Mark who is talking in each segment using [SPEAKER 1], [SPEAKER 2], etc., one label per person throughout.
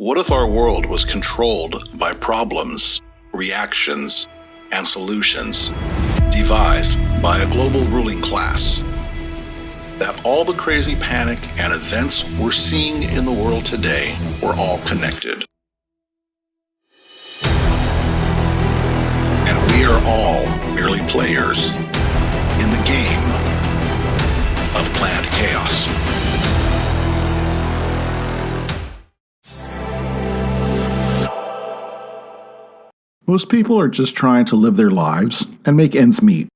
[SPEAKER 1] What if our world was controlled by problems, reactions, and solutions devised by a global ruling class? That all the crazy panic and events we're seeing in the world today were all connected. And we are all merely players in the game of planned chaos.
[SPEAKER 2] Most people are just trying to live their lives and make ends meet.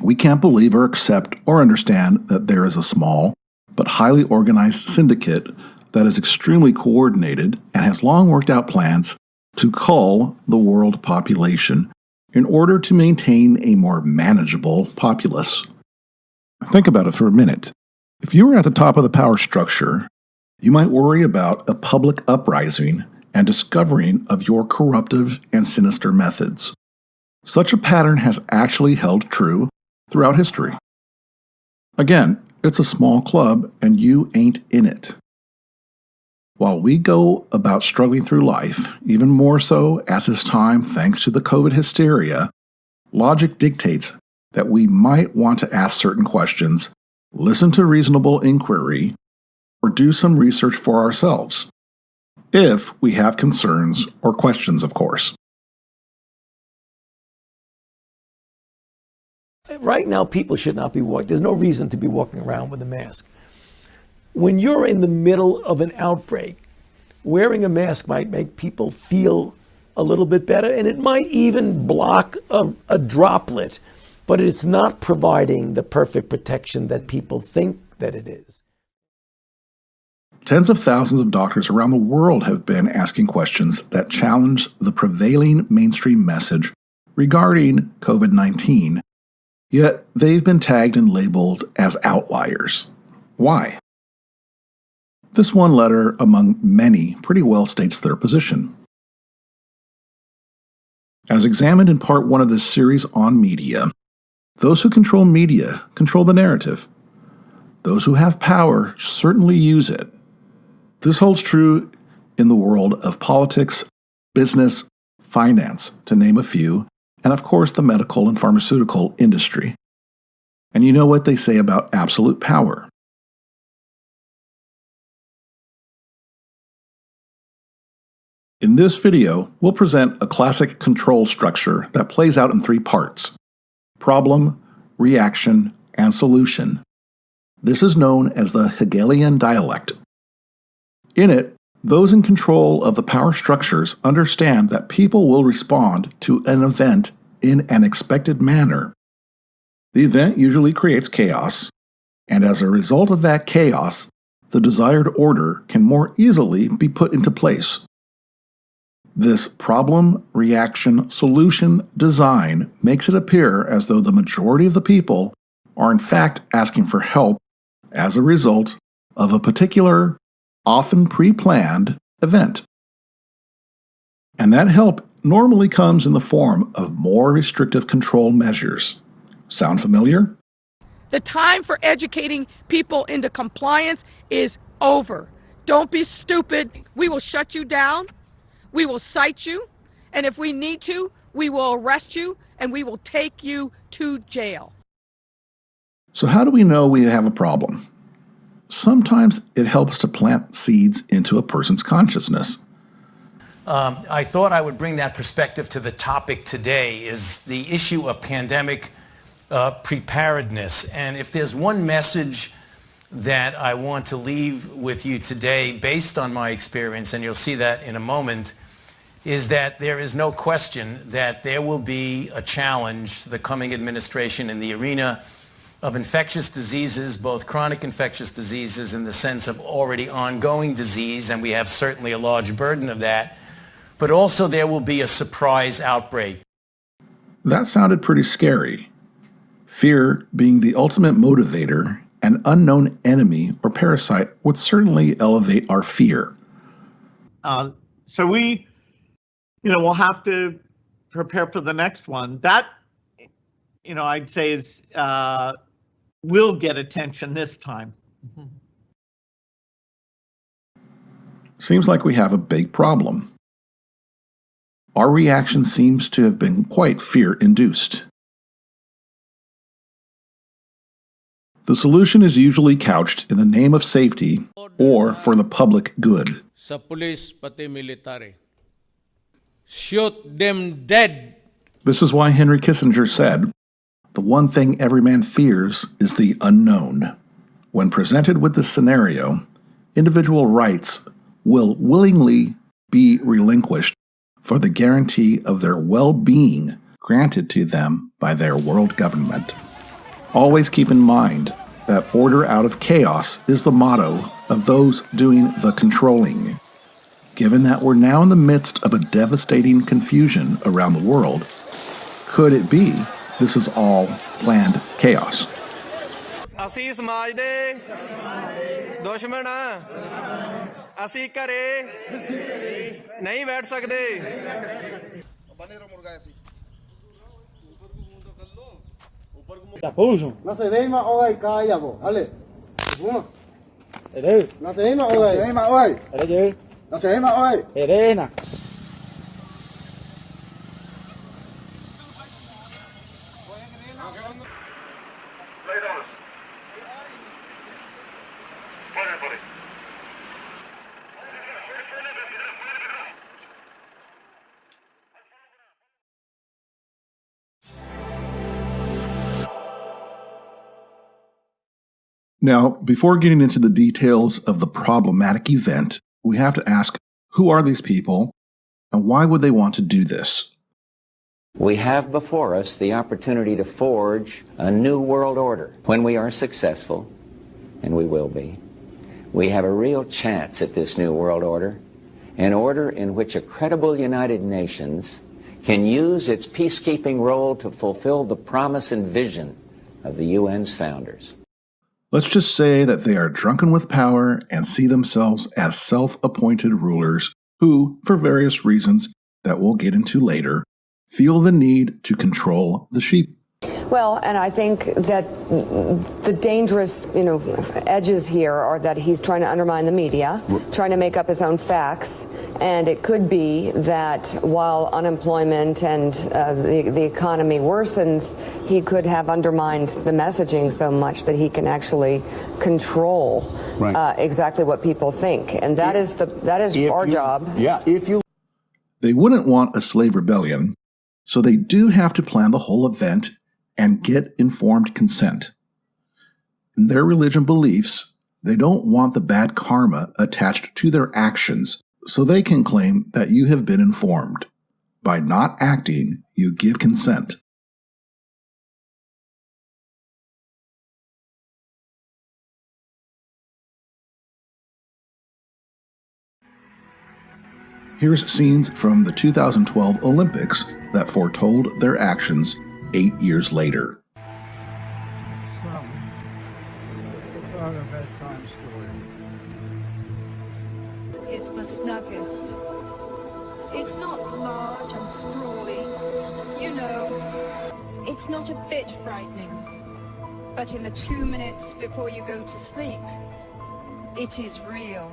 [SPEAKER 2] We can't believe or accept or understand that there is a small but highly organized syndicate that is extremely coordinated and has long worked out plans to cull the world population in order to maintain a more manageable populace. Think about it for a minute. If you were at the top of the power structure, you might worry about a public uprising and discovering of your corruptive and sinister methods. Such a pattern has actually held true throughout history. Again, it's a small club and you ain't in it. While we go about struggling through life, even more so at this time thanks to the COVID hysteria, logic dictates that we might want to ask certain questions, listen to reasonable inquiry, or do some research for ourselves. If we have concerns or questions, of course.
[SPEAKER 3] Right now, people should not be walking. There's no reason to be walking around with a mask. When you're in the middle of an outbreak, wearing a mask might make people feel a little bit better, and it might even block a droplet, but it's not providing the perfect protection that people think that it is.
[SPEAKER 2] Tens of thousands of doctors around the world have been asking questions that challenge the prevailing mainstream message regarding COVID-19, yet they've been tagged and labeled as outliers. Why? This one letter, among many, pretty well states their position. As examined in part 1 of this series on media, those who control media control the narrative. Those who have power certainly use it. This holds true in the world of politics, business, finance, to name a few, and of course the medical and pharmaceutical industry. And you know what they say about absolute power. In this video, we'll present a classic control structure that plays out in 3 parts: problem, reaction, and solution. This is known as the Hegelian dialect. In it, those in control of the power structures understand that people will respond to an event in an expected manner. The event usually creates chaos, and as a result of that chaos, the desired order can more easily be put into place. This problem, reaction, solution design makes it appear as though the majority of the people are in fact asking for help as a result of a particular, often pre-planned event. And that help normally comes in the form of more restrictive control measures. Sound familiar?
[SPEAKER 4] The time for educating people into compliance is over. Don't be stupid. We will shut you down. We will cite you. And if we need to, we will arrest you and we will take you to jail.
[SPEAKER 2] So how do we know we have a problem? Sometimes it helps to plant seeds into a person's consciousness.
[SPEAKER 5] I thought I would bring that perspective to the topic today, is the issue of pandemic preparedness. And if there's one message that I want to leave with you today based on my experience, and you'll see that in a moment, is that there is no question that there will be a challenge to the coming administration in the arena of infectious diseases, both chronic infectious diseases in the sense of already ongoing disease, and we have certainly a large burden of that, but also there will be a surprise outbreak.
[SPEAKER 2] That sounded pretty scary. Fear being the ultimate motivator, an unknown enemy or parasite would certainly elevate our fear.
[SPEAKER 6] So we, we'll have to prepare for the next one. That, I'd say is will get attention this time.
[SPEAKER 2] Seems like we have a big problem. Our reaction seems to have been quite fear-induced. The solution is usually couched in the name of safety or for the public good.
[SPEAKER 7] Sa police pati military. Shoot them dead.
[SPEAKER 2] This is why Henry Kissinger said, "The one thing every man fears is the unknown." When presented with this scenario, individual rights will willingly be relinquished for the guarantee of their well-being granted to them by their world government. Always keep in mind that order out of chaos is the motto of those doing the controlling. Given that we're now in the midst of a devastating confusion around the world, could it be this is all planned chaos?
[SPEAKER 8] ਅਸੀਂ ਸਮਾਜ ਦੇ ਦੁਸ਼ਮਣ ਆ ਅਸੀਂ ਘਰੇ ਨਹੀਂ ਬੈਠ ਸਕਦੇ
[SPEAKER 9] No se ve más hoy, calla vos, dale. No se ve más hoy. No se ve más hoy. No se ve más hoy. Serena.
[SPEAKER 2] Now, before getting into the details of the problematic event, we have to ask, who are these people and why would they want to do this?
[SPEAKER 10] We have before us the opportunity to forge a new world order. When we are successful, and we will be, we have a real chance at this new world order, an order in which a credible United Nations can use its peacekeeping role to fulfill the promise and vision of the UN's founders.
[SPEAKER 2] Let's just say that they are drunken with power and see themselves as self-appointed rulers who, for various reasons that we'll get into later, feel the need to control the sheep.
[SPEAKER 11] Well, and I think that the dangerous, edges here are that he's trying to undermine the media, trying to make up his own facts, and it could be that while unemployment and the economy worsens, he could have undermined the messaging so much that he can actually control exactly what people think, and that is our job.
[SPEAKER 9] Yeah, if you.
[SPEAKER 2] They wouldn't want a slave rebellion, so they do have to plan the whole event and get informed consent. In their religion beliefs, they don't want the bad karma attached to their actions, so they can claim that you have been informed. By not acting, you give consent. Here's scenes from the 2012 Olympics that foretold their actions 8 years later.
[SPEAKER 12] It's the snuggest. It's not large and sprawly. It's not a bit frightening. But in the 2 minutes before you go to sleep, it is real.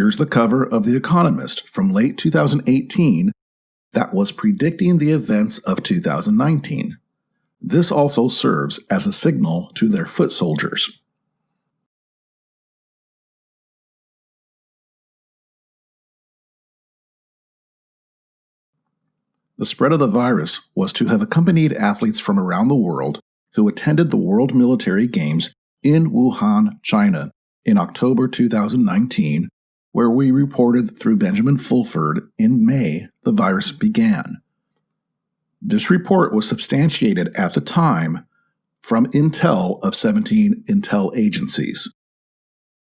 [SPEAKER 2] Here's the cover of The Economist from late 2018 that was predicting the events of 2019. This also serves as a signal to their foot soldiers. The spread of the virus was to have accompanied athletes from around the world who attended the World Military Games in Wuhan, China, in October 2019, where we reported through Benjamin Fulford in May the virus began. This report was substantiated at the time from intel of 17 intel agencies,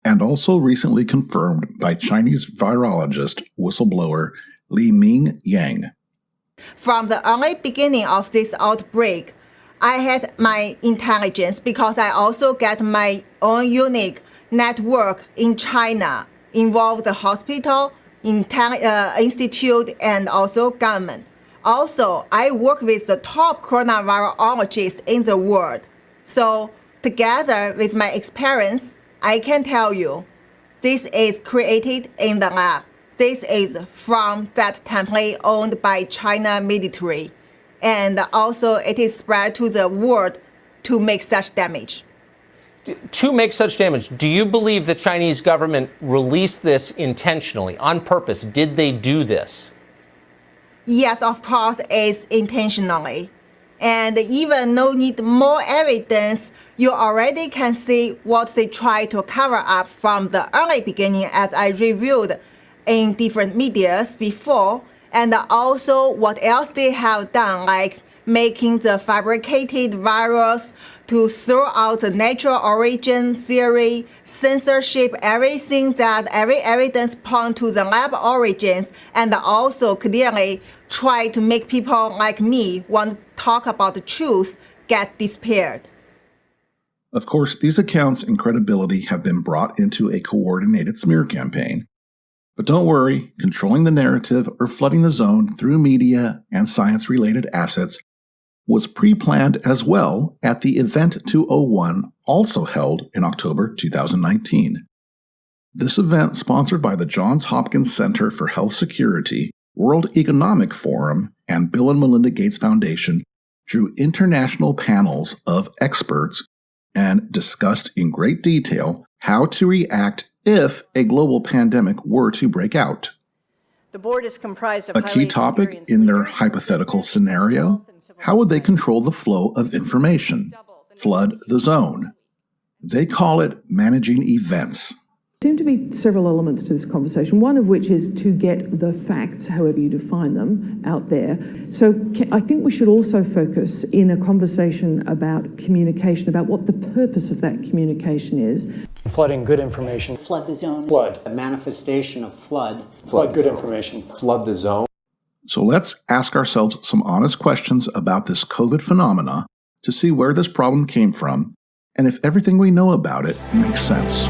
[SPEAKER 2] and also recently confirmed by Chinese virologist whistleblower Li Ming Yang.
[SPEAKER 13] From the early beginning of this outbreak, I had my intelligence because I also get my own unique network in China, involve the hospital, institute, and also government. Also, I work with the top coronavirologists in the world. So, together with my experience, I can tell you, this is created in the lab. This is from that template owned by China military. And also, it is spread to the world to make such damage.
[SPEAKER 14] To make such damage, do you believe the Chinese government released this intentionally, on purpose? Did they do this?
[SPEAKER 13] Yes, of course, it's intentionally. And even no need more evidence, you already can see what they try to cover up from the early beginning, as I reviewed in different medias before, and also what else they have done, like making the fabricated virus to throw out the natural origin theory, censorship, everything that every evidence point to the lab origins, and also clearly try to make people like me want to talk about the truth get disappeared.
[SPEAKER 2] Of course, these accounts and credibility have been brought into a coordinated smear campaign. But don't worry, controlling the narrative or flooding the zone through media and science-related assets was pre-planned as well at the Event 201, also held in October 2019. This event, sponsored by the Johns Hopkins Center for Health Security, World Economic Forum, and Bill and Melinda Gates Foundation, drew international panels of experts and discussed in great detail how to react if a global pandemic were to break out.
[SPEAKER 15] The board is comprised of
[SPEAKER 2] a key topic in their hypothetical scenario: how would they control the flow of information, flood the zone? They call it managing events.
[SPEAKER 16] There seem to be several elements to this conversation, one of which is to get the facts, however you define them, out there. So I think we should also focus in a conversation about communication, about what the purpose of that communication is.
[SPEAKER 17] Flooding good information.
[SPEAKER 18] Flood the zone.
[SPEAKER 17] Flood.
[SPEAKER 18] A manifestation of flood.
[SPEAKER 17] Flood good information.
[SPEAKER 18] Flood the zone.
[SPEAKER 2] So let's ask ourselves some honest questions about this COVID phenomena to see where this problem came from and if everything we know about it makes sense.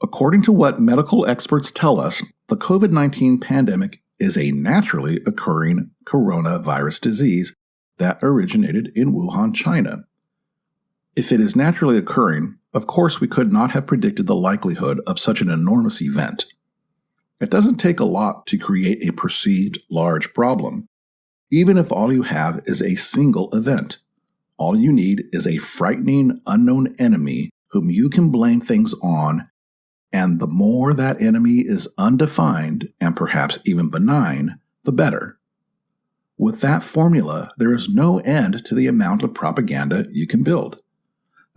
[SPEAKER 2] According to what medical experts tell us, the COVID-19 pandemic is a naturally occurring coronavirus disease that originated in Wuhan, China. If it is naturally occurring, of course we could not have predicted the likelihood of such an enormous event. It doesn't take a lot to create a perceived large problem, even if all you have is a single event. All you need is a frightening unknown enemy whom you can blame things on, and the more that enemy is undefined and perhaps even benign, the better. With that formula, there is no end to the amount of propaganda you can build.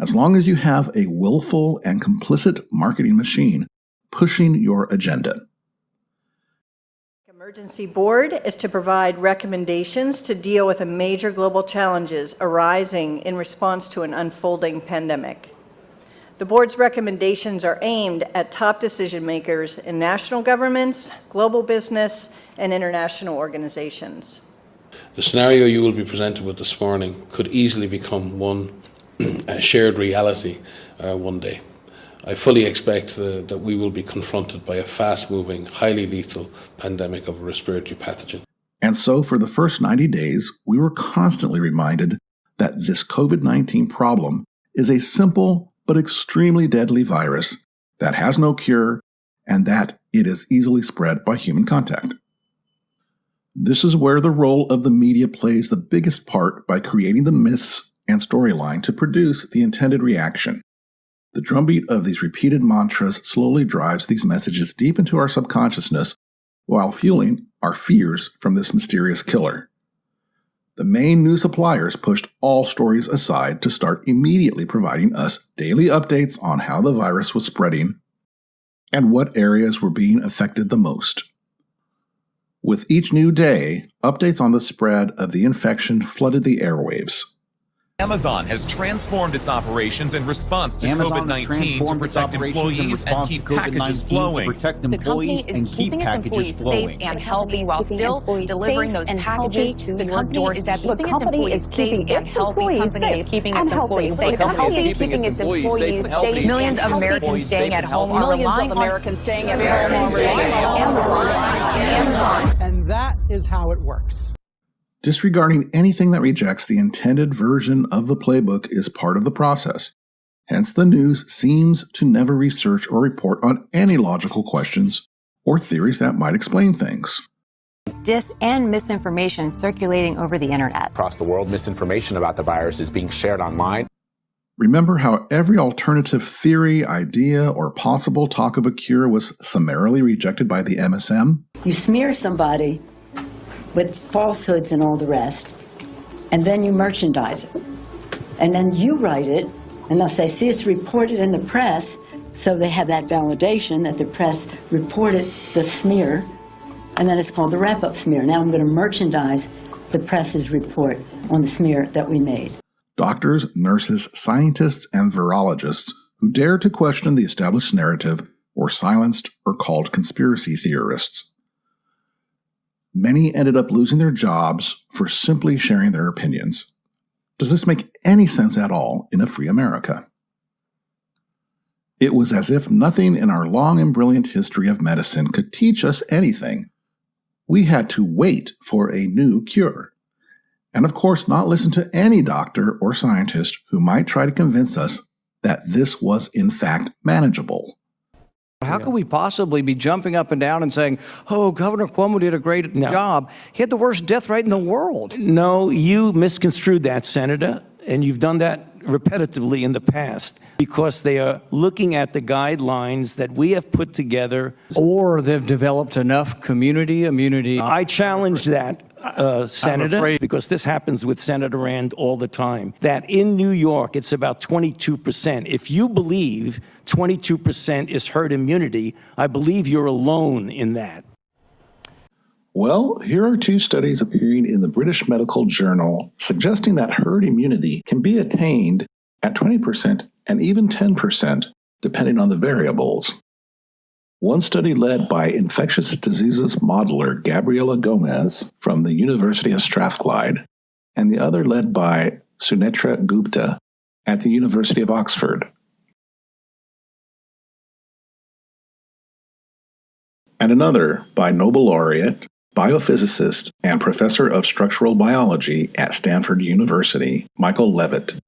[SPEAKER 2] As long as you have a willful and complicit marketing machine pushing your agenda.
[SPEAKER 15] Emergency Board is to provide recommendations to deal with the major global challenges arising in response to an unfolding pandemic. The board's recommendations are aimed at top decision makers in national governments, global business, and international organizations.
[SPEAKER 19] The scenario you will be presented with this morning could easily become one shared reality one day. I fully expect that we will be confronted by a fast-moving, highly lethal pandemic of a respiratory pathogen.
[SPEAKER 2] And so for the first 90 days, we were constantly reminded that this COVID-19 problem is a simple but extremely deadly virus that has no cure and that it is easily spread by human contact. This is where the role of the media plays the biggest part by creating the myths and storyline to produce the intended reaction. The drumbeat of these repeated mantras slowly drives these messages deep into our subconsciousness while fueling our fears from this mysterious killer. The main news suppliers pushed all stories aside to start immediately providing us daily updates on how the virus was spreading and what areas were being affected the most. With each new day, updates on the spread of the infection flooded the airwaves.
[SPEAKER 20] Amazon has transformed its operations in response to COVID-19 to protect employees and keep packages flowing.
[SPEAKER 21] The company is keeping its employees safe and healthy while still delivering those packages to your doorstep. The company is keeping its employees safe and healthy. The company is keeping its employees safe. Millions of Americans staying at home are relying on Amazon.
[SPEAKER 22] And that is how it works.
[SPEAKER 2] Disregarding anything that rejects the intended version of the playbook is part of the process. Hence, the news seems to never research or report on any logical questions or theories that might explain things.
[SPEAKER 23] Dis and misinformation circulating over the internet.
[SPEAKER 24] Across the world, misinformation about the virus is being shared online.
[SPEAKER 2] Remember how every alternative theory, idea, or possible talk of a cure was summarily rejected by the MSM?
[SPEAKER 25] You smear somebody with falsehoods and all the rest, and then you merchandise it. And then you write it, and they'll say, see, it's reported in the press, so they have that validation that the press reported the smear, and then it's called the wrap-up smear. Now I'm going to merchandise the press's report on the smear that we made.
[SPEAKER 2] Doctors, nurses, scientists, and virologists who dared to question the established narrative were silenced or called conspiracy theorists. Many ended up losing their jobs for simply sharing their opinions. Does this make any sense at all in a free America? It was as if nothing in our long and brilliant history of medicine could teach us anything. We had to wait for a new cure. And of course, not listen to any doctor or scientist who might try to convince us that this was in fact manageable.
[SPEAKER 26] How could we possibly be jumping up and down and saying, oh, Governor Cuomo did a great job? He had the worst death rate in the world.
[SPEAKER 3] No, you misconstrued that, Senator, and you've done that repetitively in the past because they are looking at the guidelines that we have put together.
[SPEAKER 26] Or they've developed enough community immunity.
[SPEAKER 3] I challenge that. Senator, because this happens with Senator Rand all the time, that in New York, it's about 22%. If you believe 22% is herd immunity, I believe you're alone in that.
[SPEAKER 2] Well, here are two studies appearing in the British Medical Journal suggesting that herd immunity can be attained at 20% and even 10%, depending on the variables. One study led by infectious diseases modeler Gabriela Gomez from the University of Strathclyde, and the other led by Sunetra Gupta at the University of Oxford. And another by Nobel laureate, biophysicist, and professor of structural biology at Stanford University, Michael Levitt.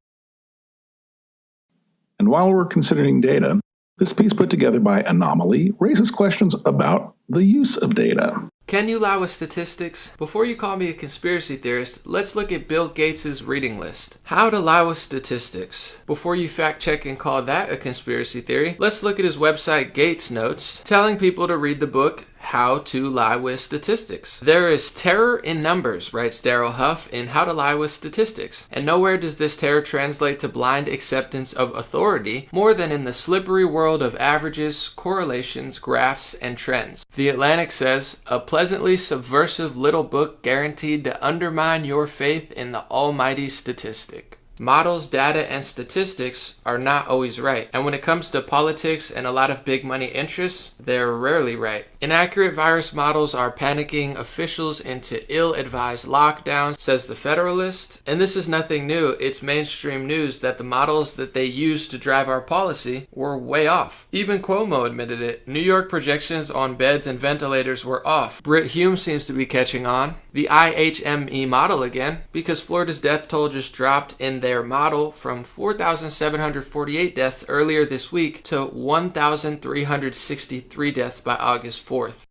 [SPEAKER 2] And while we're considering data, this piece put together by Anomaly raises questions about the use of data.
[SPEAKER 27] Can you lie with statistics? Before you call me a conspiracy theorist, let's look at Bill Gates' reading list. How to lie with statistics. Before you fact check and call that a conspiracy theory, let's look at his website Gates Notes, telling people to read the book How to Lie with Statistics. There is terror in numbers, writes Darrell Huff in How to Lie with Statistics, and nowhere does this terror translate to blind acceptance of authority more than in the slippery world of averages, correlations, graphs, and trends. The Atlantic says, a pleasantly subversive little book guaranteed to undermine your faith in the almighty statistic. Models, data, and statistics are not always right. And when it comes to politics and a lot of big money interests, they're rarely right. Inaccurate virus models are panicking officials into ill-advised lockdowns, says the Federalist. And this is nothing new. It's mainstream news that the models that they used to drive our policy were way off. Even Cuomo admitted it. New York projections on beds and ventilators were off. Britt Hume seems to be catching on. The IHME model again, because Florida's death toll just dropped in the their model from 4,748 deaths earlier this week to 1,363 deaths by August 4th.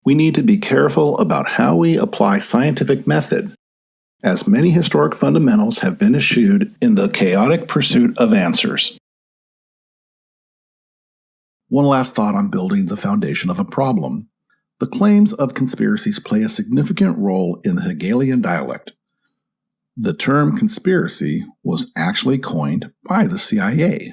[SPEAKER 2] We need to be careful about how we apply scientific method, as many historic fundamentals have been eschewed in the chaotic pursuit of answers. One last thought on building the foundation of a problem. The claims of conspiracies play a significant role in the Hegelian dialect. The term conspiracy was actually coined by the CIA.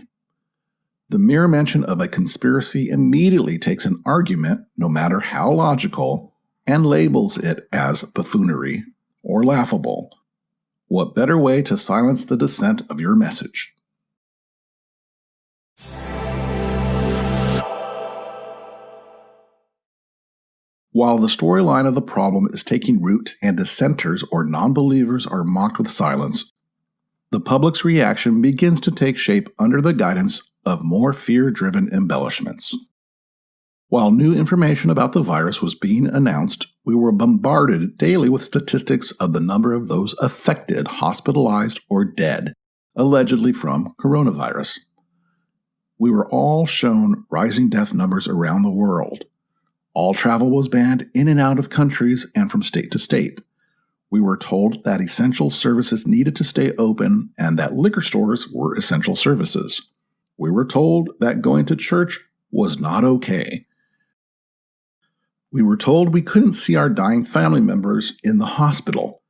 [SPEAKER 2] The mere mention of a conspiracy immediately takes an argument, no matter how logical, and labels it as buffoonery or laughable. What better way to silence the dissent of your message? While the storyline of the problem is taking root and dissenters or non-believers are mocked with silence, the public's reaction begins to take shape under the guidance of more fear-driven embellishments. While new information about the virus was being announced, we were bombarded daily with statistics of the number of those affected, hospitalized, or dead, allegedly from coronavirus. We were all shown rising death numbers around the world. All travel was banned in and out of countries and from state to state. We were told that essential services needed to stay open and that liquor stores were essential services. We were told that going to church was not okay. We were told we couldn't see our dying family members in the hospital.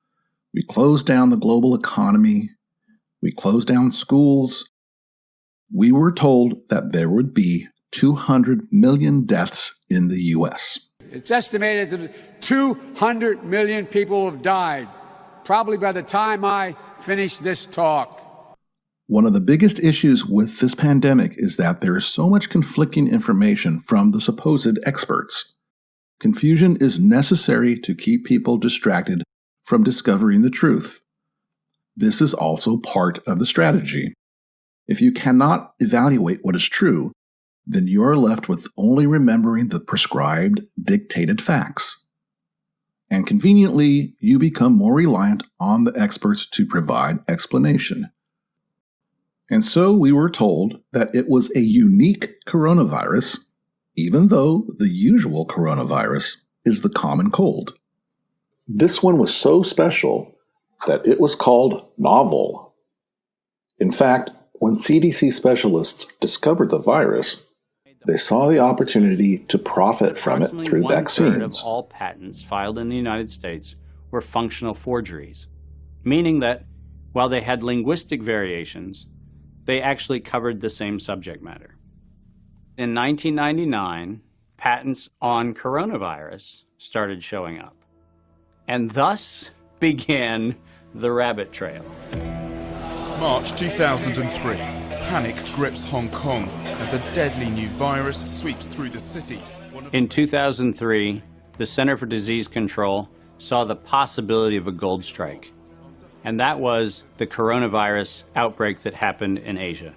[SPEAKER 2] We closed down the global economy. We closed down schools. We were told that there would be 200 million deaths in the U.S.
[SPEAKER 1] It's estimated that 200 million people have died, probably by the time I finish this talk.
[SPEAKER 2] One of the biggest issues with this pandemic is that there is so much conflicting information from the supposed experts. Confusion is necessary to keep people distracted from discovering the truth. This is also part of the strategy. If you cannot evaluate what is true, then you are left with only remembering the prescribed, dictated facts. And conveniently, you become more reliant on the experts to provide explanation. And so we were told that it was a unique coronavirus, even though the usual coronavirus is the common cold. This one was so special that it was called novel. In fact, when CDC specialists discovered the virus, they saw the opportunity to profit from it through vaccines.
[SPEAKER 4] Of all patents filed in the United States were functional forgeries, meaning that while they had linguistic variations, they actually covered the same subject matter. In 1999, patents on coronavirus started showing up, and thus began the rabbit trail.
[SPEAKER 5] March 2003. Panic grips Hong Kong as a deadly new virus sweeps through the city.
[SPEAKER 4] In 2003, the Center for Disease Control saw the possibility of a gold strike, and that was the coronavirus outbreak that happened in Asia.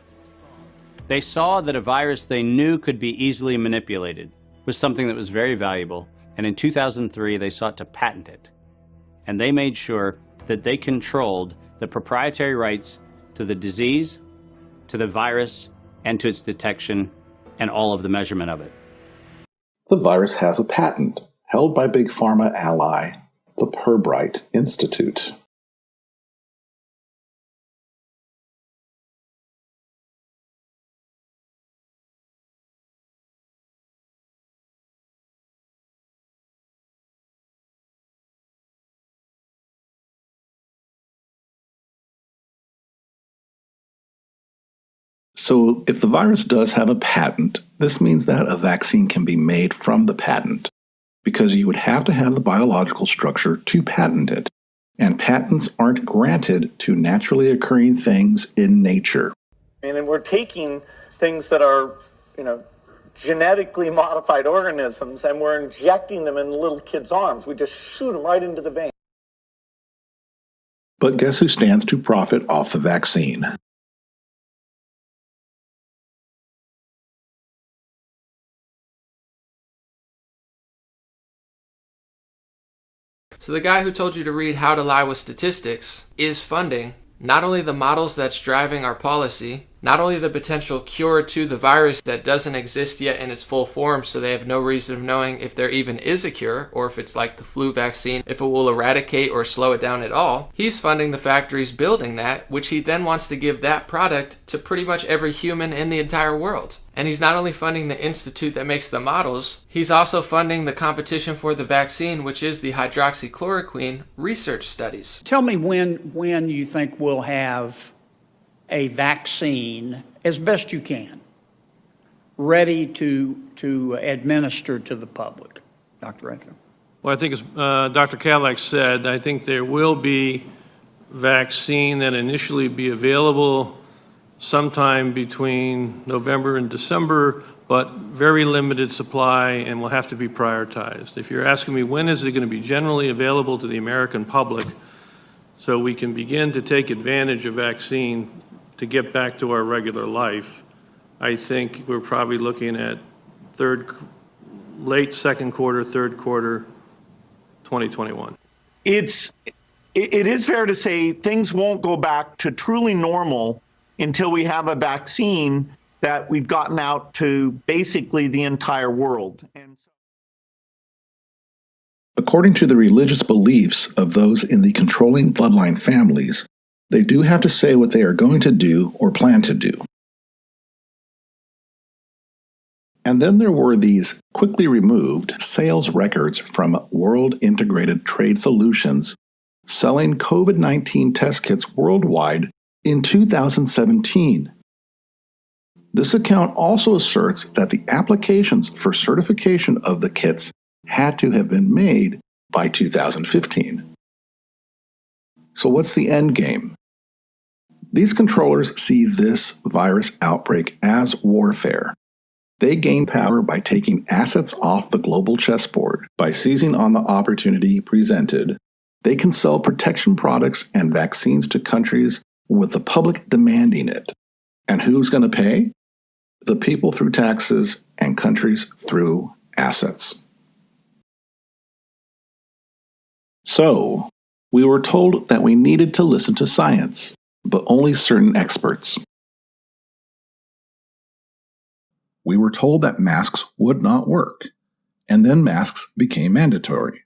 [SPEAKER 4] They saw that a virus they knew could be easily manipulated was something that was very valuable, and in 2003 they sought to patent it. And they made sure that they controlled the proprietary rights to the disease, to the virus, and to its detection, and all of the measurement of it.
[SPEAKER 2] The virus has a patent held by Big Pharma ally, the Pirbright Institute. So if the virus does have a patent, this means that a vaccine can be made from the patent, because you would have to have the biological structure to patent it, and patents aren't granted to naturally occurring things in nature.
[SPEAKER 6] And we're taking things that are, genetically modified organisms, and we're injecting them in little kids' arms. We just shoot them right into the vein.
[SPEAKER 2] But guess who stands to profit off the vaccine?
[SPEAKER 27] So the guy who told you to read How to Lie with Statistics is funding not only the models that's driving our policy, not only the potential cure to the virus that doesn't exist yet in its full form, so they have no reason of knowing if there even is a cure, or if it's like the flu vaccine, if it will eradicate or slow it down at all. He's funding the factories building that, which he then wants to give that product to pretty much every human in the entire world. And he's not only funding the institute that makes the models, he's also funding the competition for the vaccine, which is the hydroxychloroquine research studies.
[SPEAKER 7] Tell me when you think we'll have a vaccine, as best you can, ready to administer to the public. Dr. Redfield.
[SPEAKER 8] Well, I think as Dr. Cadillac said, I think there will be vaccine that initially be available sometime between November and December, but very limited supply and will have to be prioritized. If you're asking me when is it going to be generally available to the American public so we can begin to take advantage of vaccine to get back to our regular life, I think we're probably looking at late second quarter, third quarter, 2021.
[SPEAKER 9] It is fair to say things won't go back to truly normal until we have a vaccine that we've gotten out to basically the entire world.
[SPEAKER 2] According to the religious beliefs of those in the controlling bloodline families, they do have to say what they are going to do or plan to do. And then there were these quickly removed sales records from World Integrated Trade Solutions selling COVID-19 test kits worldwide in 2017. This account also asserts that the applications for certification of the kits had to have been made by 2015. So what's the end game? These controllers see this virus outbreak as warfare. They gain power by taking assets off the global chessboard. By seizing on the opportunity presented, they can sell protection products and vaccines to countries with the public demanding it. And who's going to pay? The people through taxes and countries through assets. So, we were told that we needed to listen to science, but only certain experts. We were told that masks would not work, and then masks became mandatory.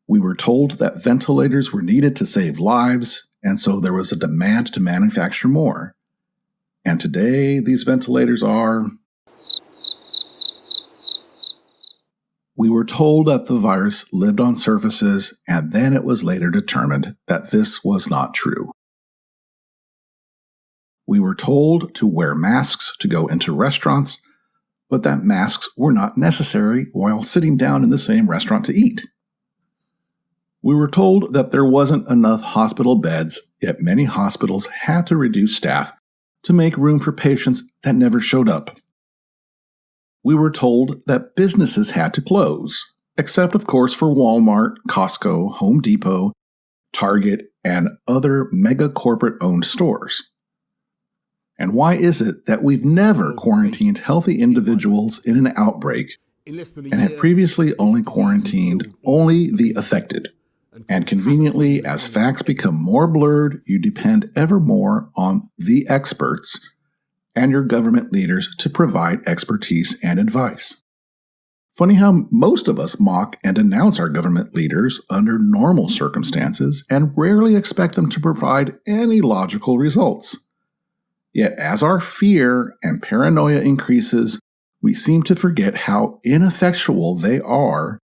[SPEAKER 2] We were told that ventilators were needed to save lives, and so there was a demand to manufacture more. And today, these ventilators are... We were told that the virus lived on surfaces, and then it was later determined that this was not true. We were told to wear masks to go into restaurants, but that masks were not necessary while sitting down in the same restaurant to eat. We were told that there wasn't enough hospital beds, yet many hospitals had to reduce staff to make room for patients that never showed up. We were told that businesses had to close, except of course for Walmart, Costco, Home Depot, Target, and other mega corporate-owned stores. And why is it that we've never quarantined healthy individuals in an outbreak and have previously only quarantined only the affected? And conveniently, as facts become more blurred, you depend ever more on the experts and your government leaders to provide expertise and advice. Funny how most of us mock and denounce our government leaders under normal circumstances and rarely expect them to provide any logical results. Yet as our fear and paranoia increases, we seem to forget how ineffectual they are,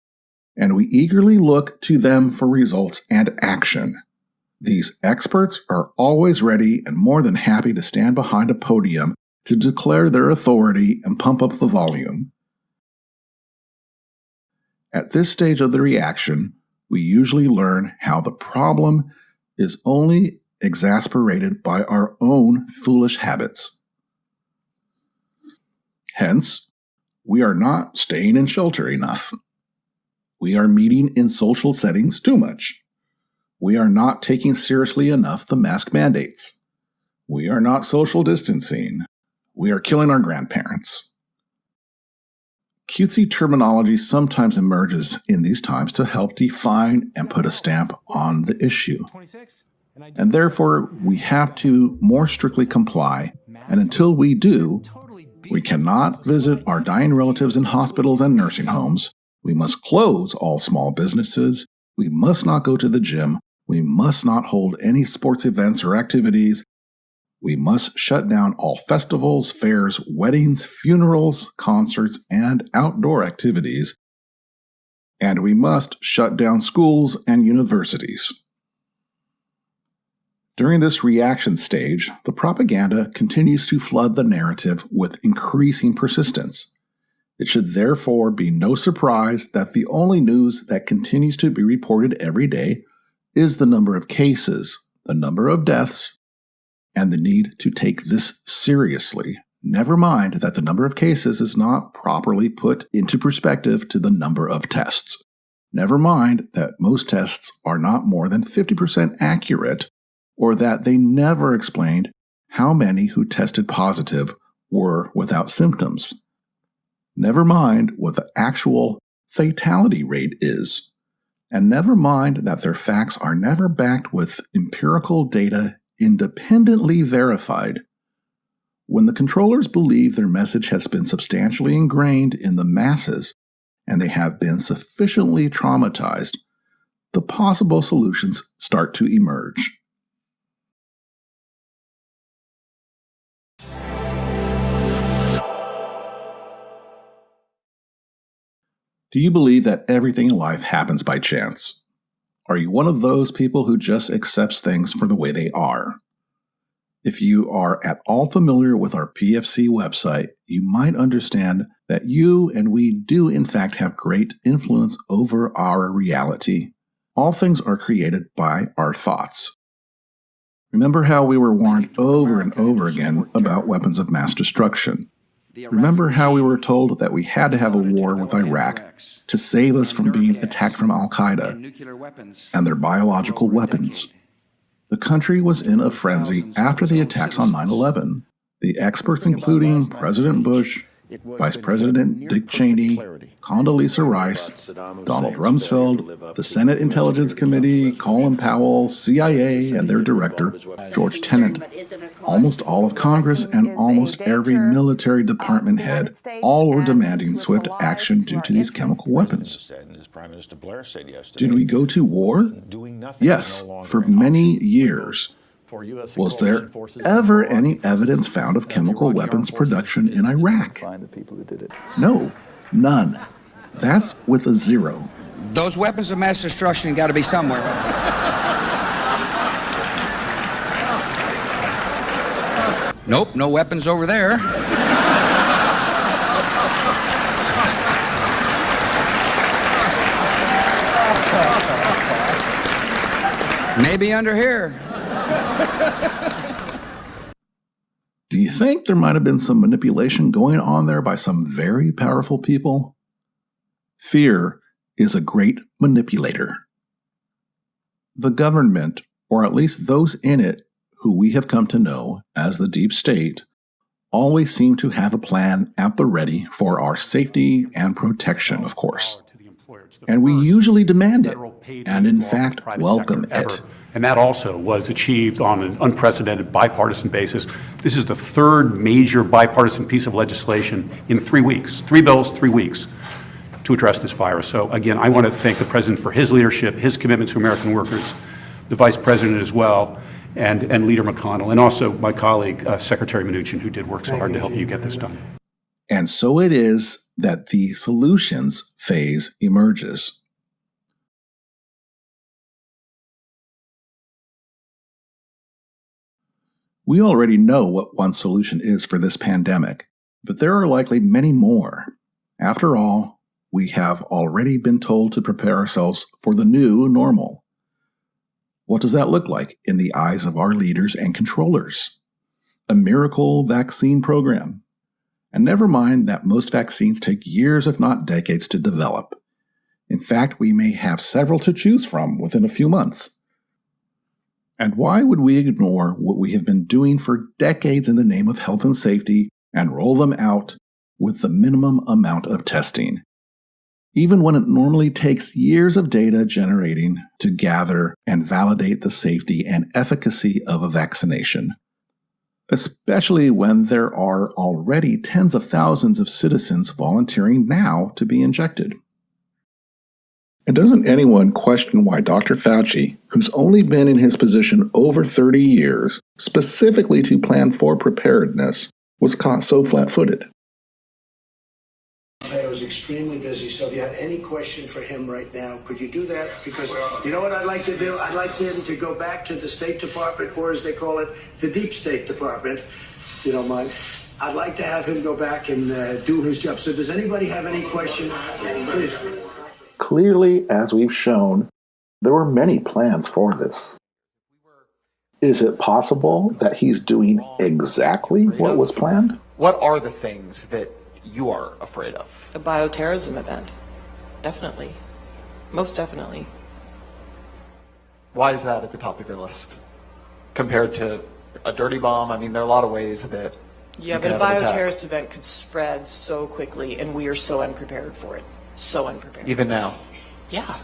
[SPEAKER 2] and we eagerly look to them for results and action. These experts are always ready and more than happy to stand behind a podium to declare their authority and pump up the volume. At this stage of the reaction, we usually learn how the problem is only exasperated by our own foolish habits. Hence, we are not staying in shelter enough. We are meeting in social settings too much. We are not taking seriously enough the mask mandates. We are not social distancing. We are killing our grandparents. Cutesy terminology sometimes emerges in these times to help define and put a stamp on the issue. And therefore, we have to more strictly comply, and until we do, we cannot visit our dying relatives in hospitals and nursing homes. We must close all small businesses. We must not go to the gym. We must not hold any sports events or activities. We must shut down all festivals, fairs, weddings, funerals, concerts, and outdoor activities. And we must shut down schools and universities. During this reaction stage, the propaganda continues to flood the narrative with increasing persistence. It should therefore be no surprise that the only news that continues to be reported every day is the number of cases, the number of deaths, and the need to take this seriously. Never mind that the number of cases is not properly put into perspective to the number of tests. Never mind that most tests are not more than 50% accurate, or that they never explained how many who tested positive were without symptoms. Never mind what the actual fatality rate is. And never mind that their facts are never backed with empirical data independently verified. When the controllers believe their message has been substantially ingrained in the masses and they have been sufficiently traumatized, the possible solutions start to emerge. Do you believe that everything in life happens by chance? Are you one of those people who just accepts things for the way they are? If you are at all familiar with our PFC website, you might understand that you and we do in fact have great influence over our reality. All things are created by our thoughts. Remember how we were warned over and over again about weapons of mass destruction. Remember how we were told that we had to have a war with Iraq to save us from being attacked from Al-Qaeda and their biological weapons. The country was in a frenzy after the attacks on 9/11. The experts, including President Bush, Vice President Dick Cheney, Condoleezza Rice, Donald Rumsfeld, the Senate Intelligence Committee, Colin Powell, CIA, and their director, George Tenet, almost all of Congress, and almost every military department head, all were demanding swift action due to these chemical weapons. Did we go to war? Yes, for many years. Was there ever any evidence found of chemical weapons production in Iraq? No, none. That's with a zero.
[SPEAKER 10] Those weapons of mass destruction got to be somewhere. Nope, no weapons over there. Maybe under here.
[SPEAKER 2] Do you think there might have been some manipulation going on there by some very powerful people? Fear is a great manipulator. The government, or at least those in it who we have come to know as the deep state, always seem to have a plan at the ready for our safety and protection, of course. And we usually demand it, and in fact welcome it.
[SPEAKER 11] And that also was achieved on an unprecedented bipartisan basis. This is the third major bipartisan piece of legislation in 3 weeks. 3 bills, 3 weeks to address this virus. So again, I want to thank the President for his leadership, his commitment to American workers, the Vice President as well, and Leader McConnell, and also my colleague, Secretary Mnuchin, who did work so hard to help you get this done.
[SPEAKER 2] And so it is that the solutions phase emerges. We already know what one solution is for this pandemic, but there are likely many more. After all, we have already been told to prepare ourselves for the new normal. What does that look like in the eyes of our leaders and controllers? A miracle vaccine program. And never mind that most vaccines take years, if not decades, to develop. In fact, we may have several to choose from within a few months. And why would we ignore what we have been doing for decades in the name of health and safety and roll them out with the minimum amount of testing, even when it normally takes years of data generating to gather and validate the safety and efficacy of a vaccination, especially when there are already tens of thousands of citizens volunteering now to be injected. And doesn't anyone question why Dr. Fauci, who's only been in his position over 30 years, specifically to plan for preparedness, was caught so flat-footed?
[SPEAKER 12] I was extremely busy, so if you have any question for him right now, could you do that? Because you know what I'd like to do? I'd like him to go back to the State Department, or as they call it, the Deep State Department, if you don't mind. I'd like to have him go back and do his job. So does anybody have any question? Please.
[SPEAKER 2] Clearly, as we've shown, there were many plans for this. Is it possible that he's doing exactly what was planned?
[SPEAKER 13] What are the things that you are afraid of?
[SPEAKER 14] A bioterrorism event. Definitely. Most definitely.
[SPEAKER 13] Why is that at the top of your list? Compared to a dirty bomb? I mean, there are a lot of ways that
[SPEAKER 14] yeah, but a bioterrorist event could spread so quickly, and we are so unprepared for it. So unprepared.
[SPEAKER 13] Even now?
[SPEAKER 14] Yeah.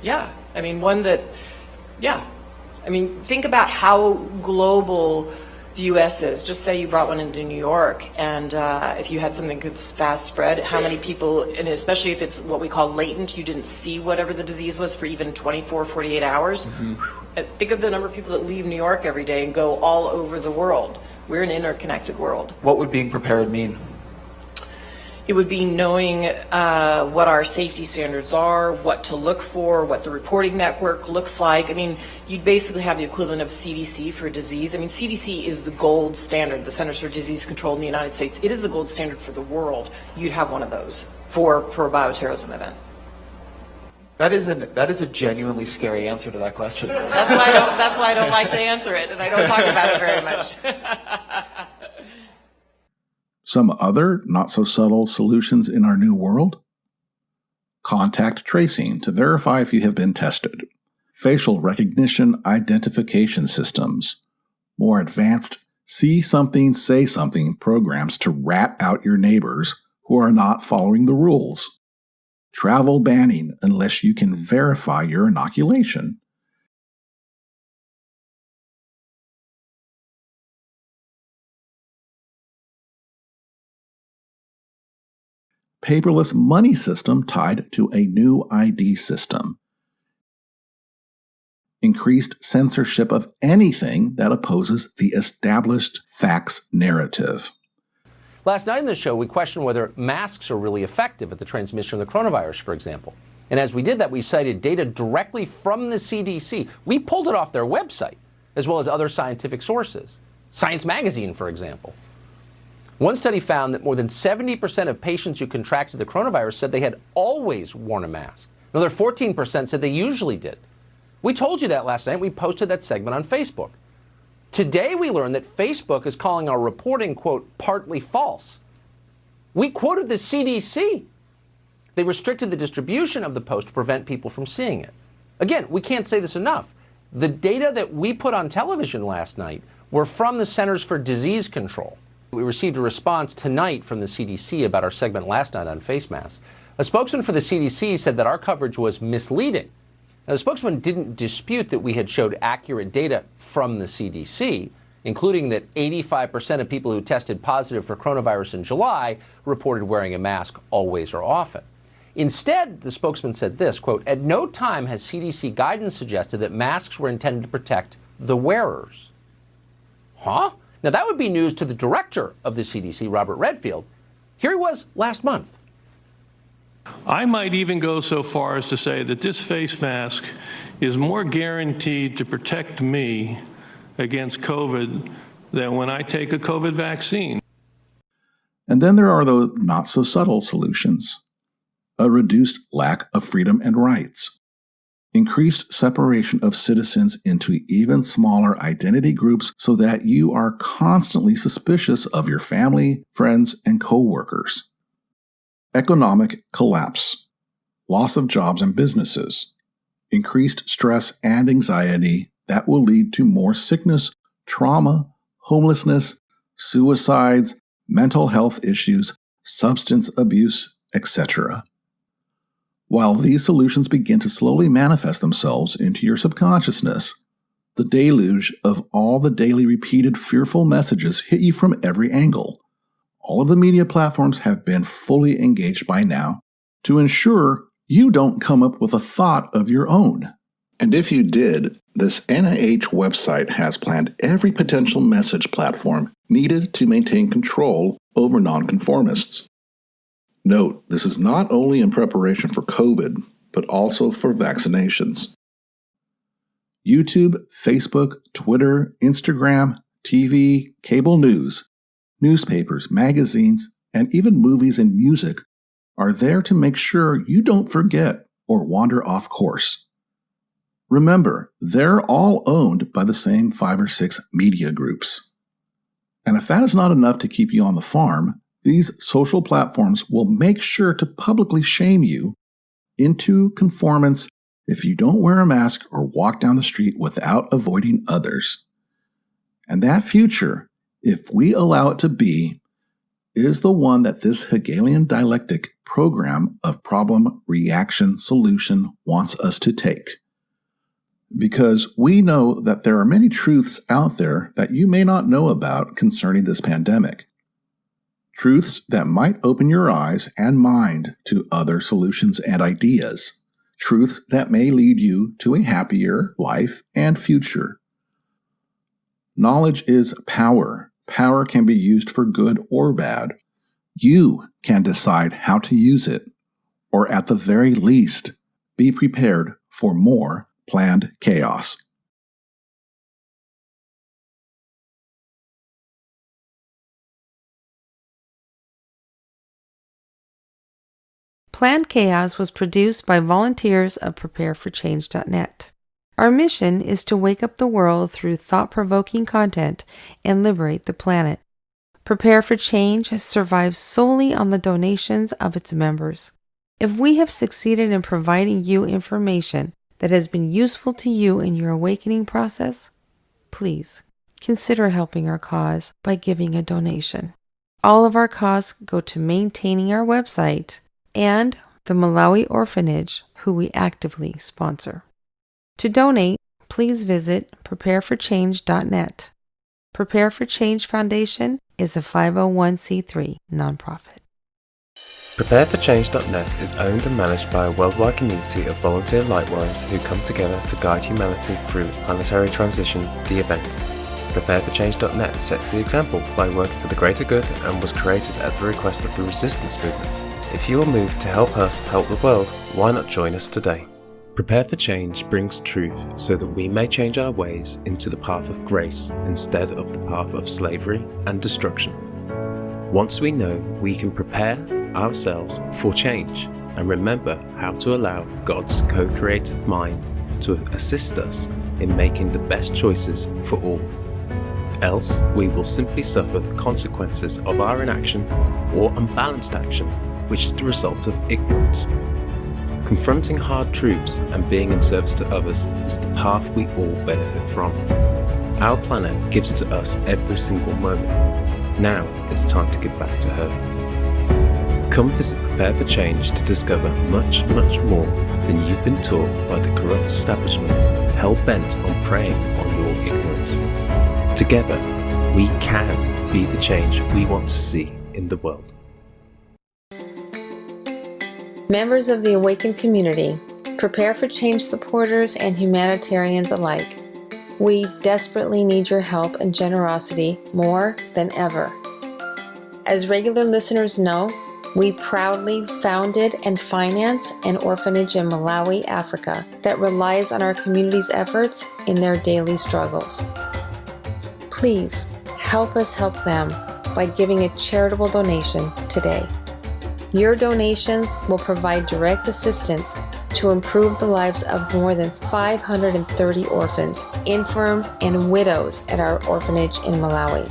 [SPEAKER 14] Yeah. I mean, I mean, think about how global the U.S. is. Just say you brought one into New York, and if you had something could fast spread, how many people, and especially if it's what we call latent, you didn't see whatever the disease was for even 24, 48 hours. Mm-hmm. Think of the number of people that leave New York every day and go all over the world. We're an interconnected world.
[SPEAKER 13] What would being prepared mean?
[SPEAKER 14] It would be knowing what our safety standards are, what to look for, what the reporting network looks like. I mean, you'd basically have the equivalent of CDC for a disease. I mean, CDC is the gold standard, the Centers for Disease Control in the United States. It is the gold standard for the world. You'd have one of those for a bioterrorism event.
[SPEAKER 13] That is a genuinely scary answer to that question.
[SPEAKER 14] That's why I don't like to answer it, and I don't talk about it very much.
[SPEAKER 2] Some other not-so-subtle solutions in our new world? Contact tracing to verify if you have been tested. Facial recognition identification systems. More advanced see something, say something programs to rat out your neighbors who are not following the rules. Travel banning unless you can verify your inoculation. Paperless money system tied to a new ID system. Increased censorship of anything that opposes the established facts narrative.
[SPEAKER 15] Last night in the show, we questioned whether masks are really effective at the transmission of the coronavirus, for example. And as we did that, we cited data directly from the CDC. We pulled it off their website, as well as other scientific sources. Science Magazine, for example. One study found that more than 70% of patients who contracted the coronavirus said they had always worn a mask. Another 14% said they usually did. We told you that last night. We posted that segment on Facebook. Today we learned that Facebook is calling our reporting, quote, partly false. We quoted the CDC. They restricted the distribution of the post to prevent people from seeing it. Again, we can't say this enough. The data that we put on television last night were from the Centers for Disease Control. We received a response tonight from the CDC about our segment last night on face masks. A spokesman for the CDC said that our coverage was misleading. Now, the spokesman didn't dispute that we had showed accurate data from the CDC, including that 85% of people who tested positive for coronavirus in July reported wearing a mask always or often. Instead, the spokesman said this, quote, "At no time has CDC guidance suggested that masks were intended to protect the wearers." Huh? Now, that would be news to the director of the CDC, Robert Redfield. Here he was last month.
[SPEAKER 8] I might even go so far as to say that this face mask is more guaranteed to protect me against COVID than when I take a COVID vaccine.
[SPEAKER 2] And then there are those not-so-subtle solutions. A reduced lack of freedom and rights. Increased separation of citizens into even smaller identity groups so that you are constantly suspicious of your family, friends, and co-workers. Economic collapse. Loss of jobs and businesses. Increased stress and anxiety that will lead to more sickness, trauma, homelessness, suicides, mental health issues, substance abuse, etc. While these solutions begin to slowly manifest themselves into your subconsciousness, the deluge of all the daily repeated fearful messages hit you from every angle. All of the media platforms have been fully engaged by now to ensure you don't come up with a thought of your own. And if you did, this NIH website has planned every potential message platform needed to maintain control over nonconformists. Note, this is not only in preparation for COVID, but also for vaccinations. YouTube, Facebook, Twitter, Instagram, TV, cable news, newspapers, magazines, and even movies and music are there to make sure you don't forget or wander off course. Remember, they're all owned by the same 5 or 6 media groups. And if that is not enough to keep you on the farm, these social platforms will make sure to publicly shame you into conformance if you don't wear a mask or walk down the street without avoiding others. And that future, if we allow it to be, is the one that this Hegelian dialectic program of problem, reaction, solution wants us to take. Because we know that there are many truths out there that you may not know about concerning this pandemic. Truths that might open your eyes and mind to other solutions and ideas. Truths that may lead you to a happier life and future. Knowledge is power. Power can be used for good or bad. You can decide how to use it, or at the very least, be prepared for more planned chaos.
[SPEAKER 16] Planned Chaos was produced by volunteers of PrepareForChange.net. Our mission is to wake up the world through thought-provoking content and liberate the planet. Prepare for Change survives solely on the donations of its members. If we have succeeded in providing you information that has been useful to you in your awakening process, please consider helping our cause by giving a donation. All of our costs go to maintaining our website and the Malawi Orphanage, who we actively sponsor. To donate, please visit PrepareForChange.net. Prepare for Change Foundation is a 501c3 nonprofit.
[SPEAKER 17] PrepareForChange.net is owned and managed by a worldwide community of volunteer lightworkers who come together to guide humanity through its planetary transition, the event. PrepareForChange.net sets the example by working for the greater good and was created at the request of the resistance movement. If you are moved to help us help the world, why not join us today? Prepare for Change brings truth so that we may change our ways into the path of grace instead of the path of slavery and destruction. Once we know, we can prepare ourselves for change and remember how to allow God's co-creative mind to assist us in making the best choices for all. Else, we will simply suffer the consequences of our inaction or unbalanced action, which is the result of ignorance. Confronting hard truths and being in service to others is the path we all benefit from. Our planet gives to us every single moment. Now it's time to give back to her. Come visit Prepare for Change to discover much, much more than you've been taught by the corrupt establishment hell-bent on preying on your ignorance. Together, we can be the change we want to see in the world.
[SPEAKER 16] Members of the Awakened community, Prepare for Change supporters and humanitarians alike, we desperately need your help and generosity more than ever. As regular listeners know, we proudly founded and finance an orphanage in Malawi, Africa, that relies on our community's efforts in their daily struggles. Please help us help them by giving a charitable donation today. Your donations will provide direct assistance to improve the lives of more than 530 orphans, infirms, and widows at our orphanage in Malawi.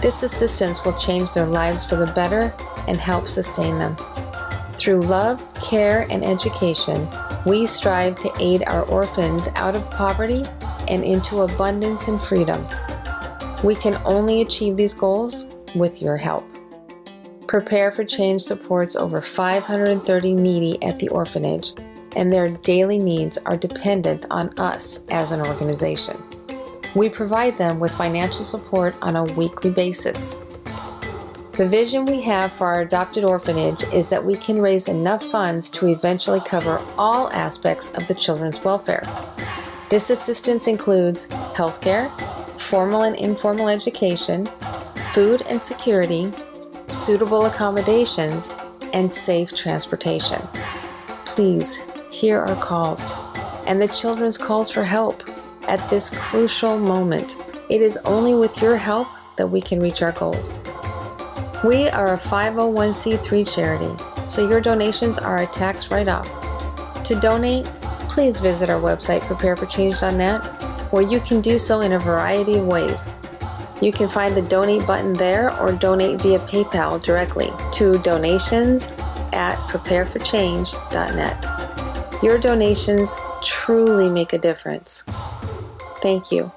[SPEAKER 16] This assistance will change their lives for the better and help sustain them. Through love, care, and education, we strive to aid our orphans out of poverty and into abundance and freedom. We can only achieve these goals with your help. Prepare for Change supports over 530 needy at the orphanage, and their daily needs are dependent on us as an organization. We provide them with financial support on a weekly basis. The vision we have for our adopted orphanage is that we can raise enough funds to eventually cover all aspects of the children's welfare. This assistance includes healthcare, formal and informal education, food and security, suitable accommodations, and safe transportation. Please hear our calls and the children's calls for help at this crucial moment. It is only with your help that we can reach our goals. We are a 501c3 charity, so your donations are a tax write-off. To donate, please visit our website, prepareforchange.net, where you can do so in a variety of ways. You can find the donate button there or donate via PayPal directly to donations@prepareforchange.net. Your donations truly make a difference. Thank you.